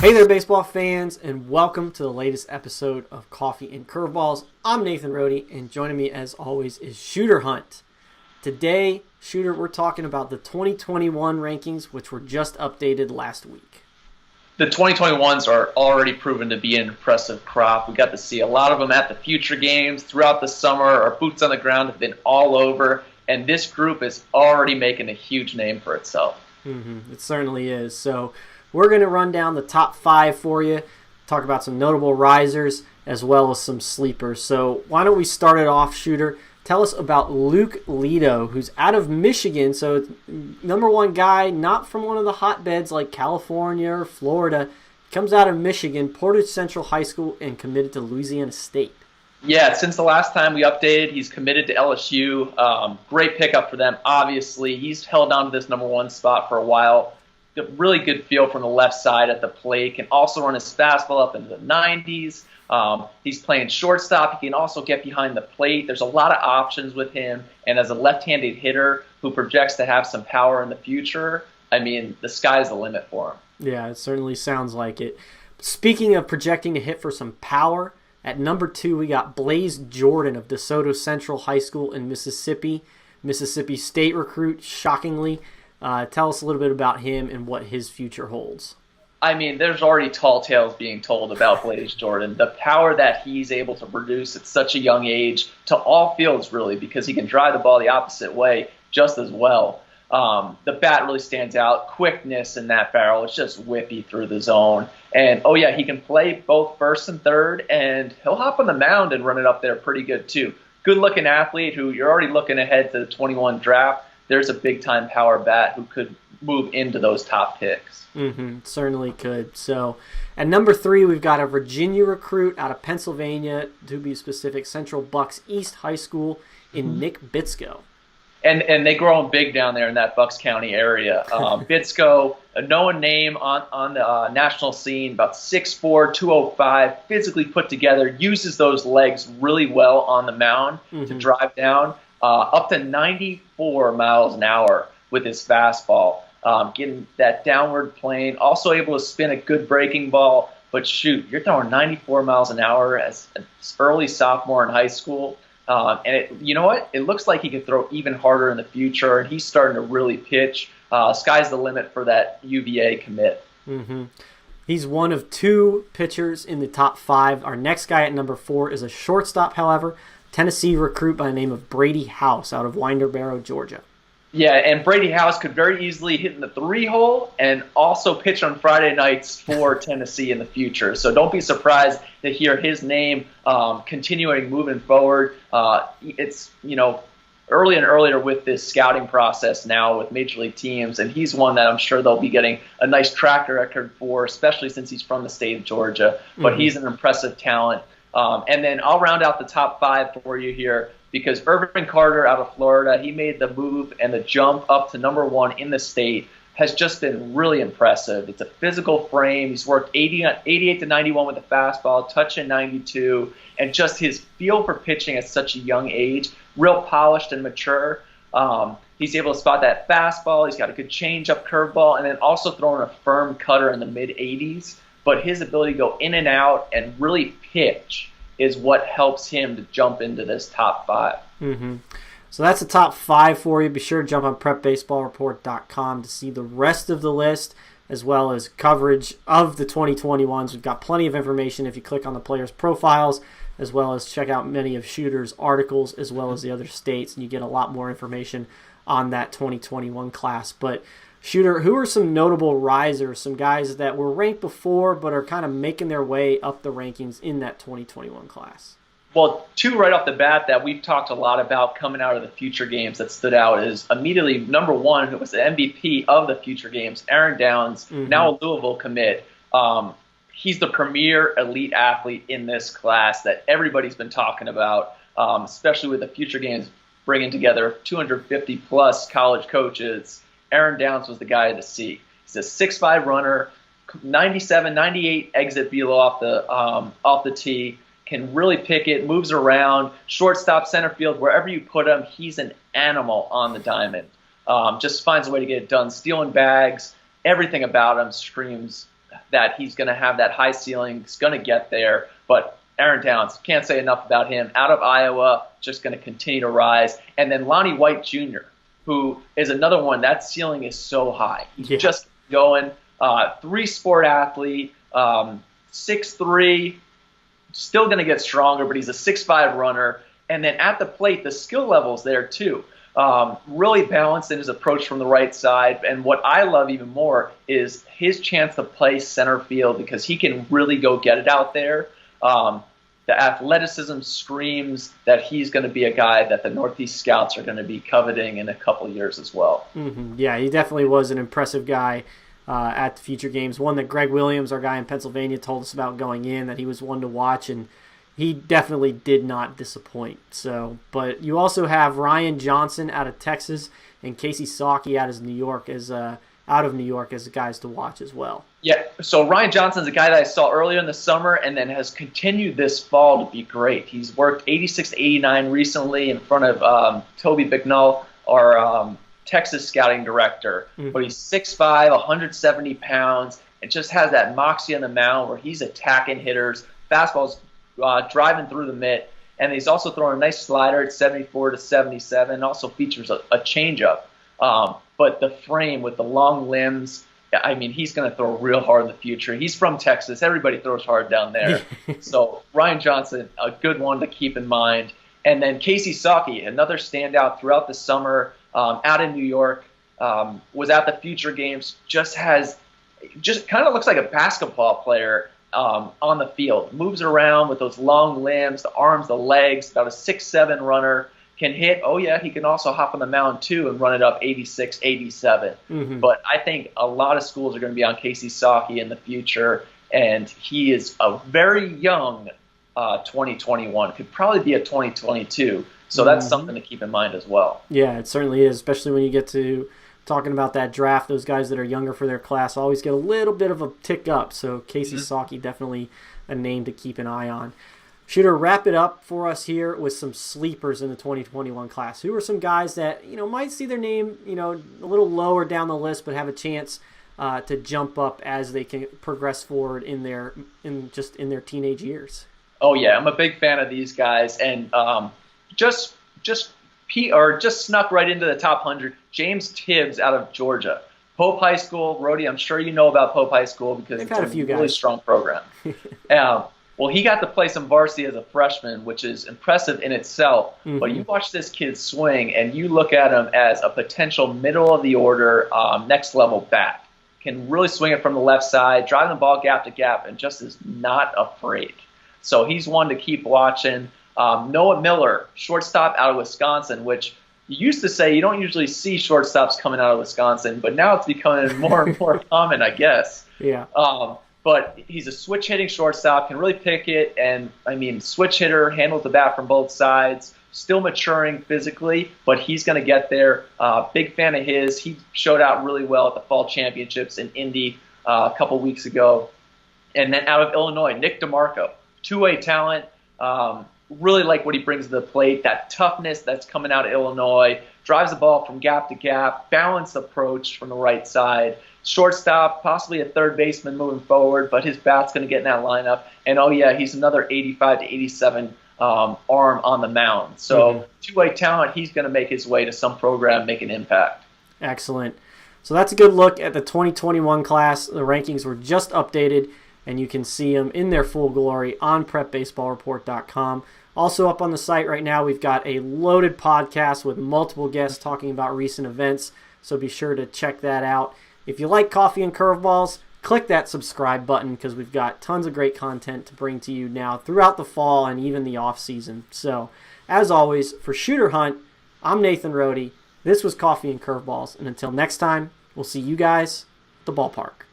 Hey there, baseball fans, and welcome to the latest episode of Coffee and Curveballs. I'm Nathan Rohde, and joining me as always is Shooter Hunt. Today, Shooter, we're talking about the 2021 rankings, which were just updated last week. The 2021s are already proven to be an impressive crop. We got to see a lot of them at the future games throughout the summer. Our boots on the ground have been all over, and this group is already making a huge name for itself. It certainly is. So we're going to run down the top 5 for you, talk about some notable risers as well as some sleepers. So why don't we start it off, Shooter? Tell us about Luke Lito, who's out of Michigan. So number one guy, not from one of the hotbeds like California or Florida. Comes out of Michigan, Portage Central High School, and committed to Louisiana State. Yeah, since the last time we updated, he's committed to LSU. Great pickup for them, obviously. He's held on to this number one spot for a while. Really good feel from the left side at the plate. Can also run his fastball up into the 90s. He's playing shortstop. He can also get behind the plate. There's a lot of options with him. And as a left-handed hitter who projects to have some power in the future, I mean, the sky's the limit for him. Yeah, it certainly sounds like it. Speaking of projecting to hit for some power, at number 2 we got Blaze Jordan of DeSoto Central High School in Mississippi. Mississippi State recruit, shockingly. Tell us a little bit about him and what his future holds. I mean, there's already tall tales being told about Blaze Jordan. The power that he's able to produce at such a young age to all fields, really, because he can drive the ball the opposite way just as well. The bat really stands out. Quickness in that barrel. It's just whippy through the zone. And, oh, yeah, he can play both first and third, and he'll hop on the mound and run it up there pretty good, too. Good-looking athlete who you're already looking ahead to the 21 draft. There's a big-time power bat who could move into those top picks. Certainly could. So at number 3, we've got a Virginia recruit out of Pennsylvania, to be specific, Central Bucks East High School in Nick Bitsko. And they grow them big down there in that Bucks County area. Bitsko, a known name on the national scene, about 6'4", 205, physically put together, uses those legs really well on the mound to drive down. Up to 94 miles an hour with his fastball, getting that downward plane, also able to spin a good breaking ball. But shoot, you're throwing 94 miles an hour as an early sophomore in high school. You know what? It looks like he could throw even harder in the future, and he's starting to really pitch. Sky's the limit for that UVA commit. He's one of 2 pitchers in the top 5. Our next guy at number 4 is a shortstop, however. Tennessee recruit by the name of Brady House out of Winterboro, Georgia. Yeah, and Brady House could very easily hit in the 3-hole and also pitch on Friday nights for Tennessee in the future. So don't be surprised to hear his name continuing moving forward. It's, early and earlier with this scouting process now with major league teams, and he's one that I'm sure they'll be getting a nice track record for, especially since he's from the state of Georgia. But he's an impressive talent. And then I'll round out the top 5 for you here because Irvin Carter out of Florida, he made the move and the jump up to number 1 in the state, has just been really impressive. It's a physical frame. He's worked 88 to 91 with the fastball, touching 92, and just his feel for pitching at such a young age, real polished and mature. He's able to spot that fastball. He's got a good changeup curveball, and then also throwing a firm cutter in the mid-80s. But his ability to go in and out and really pitch is what helps him to jump into this top 5. So that's the top 5 for you. Be sure to jump on prepbaseballreport.com to see the rest of the list as well as coverage of the 2021s. We've got plenty of information if you click on the players' profiles, as well as check out many of Shooter's articles as well as the other states, and you get a lot more information on that 2021 class. But Shooter, who are some notable risers, some guys that were ranked before but are kind of making their way up the rankings in that 2021 class? Well, 2 right off the bat that we've talked a lot about coming out of the future games that stood out is immediately number 1, who was the MVP of the future games, Aaron Downs, now a Louisville commit. He's the premier elite athlete in this class that everybody's been talking about, especially with the future games bringing together 250-plus college coaches. Aaron Downs was the guy to see. He's a 6'5" runner, 97, 98 exit velo off the tee, can really pick it, moves around, shortstop, center field, wherever you put him, he's an animal on the diamond. Just finds a way to get it done, stealing bags. Everything about him screams that he's going to have that high ceiling. He's going to get there. But Aaron Downs, can't say enough about him. Out of Iowa, just going to continue to rise. And then Lonnie White Jr., who is another one. That ceiling is so high. He's just going. 3-sport athlete, 6'3", still going to get stronger, but he's a 6'5" runner. And then at the plate, the skill level's there too. Really balanced in his approach from the right side. And what I love even more is his chance to play center field because he can really go get it out there. The athleticism screams that he's going to be a guy that the Northeast scouts are going to be coveting in a couple of years as well. Mm-hmm. Yeah, he definitely was an impressive guy at the Future Games. One that Greg Williams, our guy in Pennsylvania, told us about going in, that he was one to watch, and he definitely did not disappoint. So, but you also have Ryan Johnson out of Texas and Casey Sawkey out of New York as guys to watch as well. Yeah, so Ryan Johnson's a guy that I saw earlier in the summer and then has continued this fall to be great. He's worked 86 to 89 recently in front of Toby Bicknell, our Texas scouting director. Mm-hmm. But he's 6'5", 170 pounds, and just has that moxie on the mound where he's attacking hitters. Fastball's driving through the mitt, and he's also throwing a nice slider at 74 to 77. Also features a changeup. But the frame with the long limbs, I mean, he's going to throw real hard in the future. He's from Texas. Everybody throws hard down there. So Ryan Johnson, a good one to keep in mind. And then Casey Sawkey, another standout throughout the summer, out in New York, was at the Future Games, just kind of looks like a basketball player on the field. Moves around with those long limbs, the arms, the legs, about a 6'7" runner. Can hit. Oh, yeah, he can also hop on the mound, too, and run it up 86, 87. Mm-hmm. But I think a lot of schools are going to be on Casey Sawkey in the future, and he is a very young 2021. Could probably be a 2022. So that's something to keep in mind as well. Yeah, it certainly is, especially when you get to talking about that draft. Those guys that are younger for their class always get a little bit of a tick up. So Casey Sawkey, definitely a name to keep an eye on. Shooter, wrap it up for us here with some sleepers in the 2021 class. Who are some guys that might see their name a little lower down the list, but have a chance to jump up as they can progress forward in their teenage years? Oh yeah, I'm a big fan of these guys, and just snuck right into the top 100. James Tibbs out of Georgia, Pope High School. Rody, I'm sure you know about Pope High School because it's a really strong program. Well, he got to play some varsity as a freshman, which is impressive in itself. Mm-hmm. But you watch this kid swing, and you look at him as a potential middle-of-the-order, next-level bat. Can really swing it from the left side, driving the ball gap to gap, and just is not afraid. So he's one to keep watching. Noah Miller, shortstop out of Wisconsin, which you used to say you don't usually see shortstops coming out of Wisconsin, but now it's becoming more and more common, I guess. Yeah. But he's a switch-hitting shortstop, can really pick it, and, switch hitter, handles the bat from both sides, still maturing physically, but he's going to get there. Big fan of his. He showed out really well at the Fall Championships in Indy a couple weeks ago. And then out of Illinois, Nick DeMarco, two-way talent. Really like what he brings to the plate, that toughness that's coming out of Illinois, drives the ball from gap to gap, balanced approach from the right side. Shortstop, possibly a third baseman moving forward, but his bat's going to get in that lineup. And, oh, yeah, he's another 85 to 87 arm on the mound. So two-way talent, he's going to make his way to some program, make an impact. Excellent. So that's a good look at the 2021 class. The rankings were just updated, and you can see them in their full glory on PrepBaseballReport.com. Also up on the site right now, we've got a loaded podcast with multiple guests talking about recent events, so be sure to check that out. If you like Coffee and Curveballs, click that subscribe button because we've got tons of great content to bring to you now throughout the fall and even the off season. So, as always, for Shooter Hunt, I'm Nathan Rohde. This was Coffee and Curveballs, and until next time, we'll see you guys at the ballpark.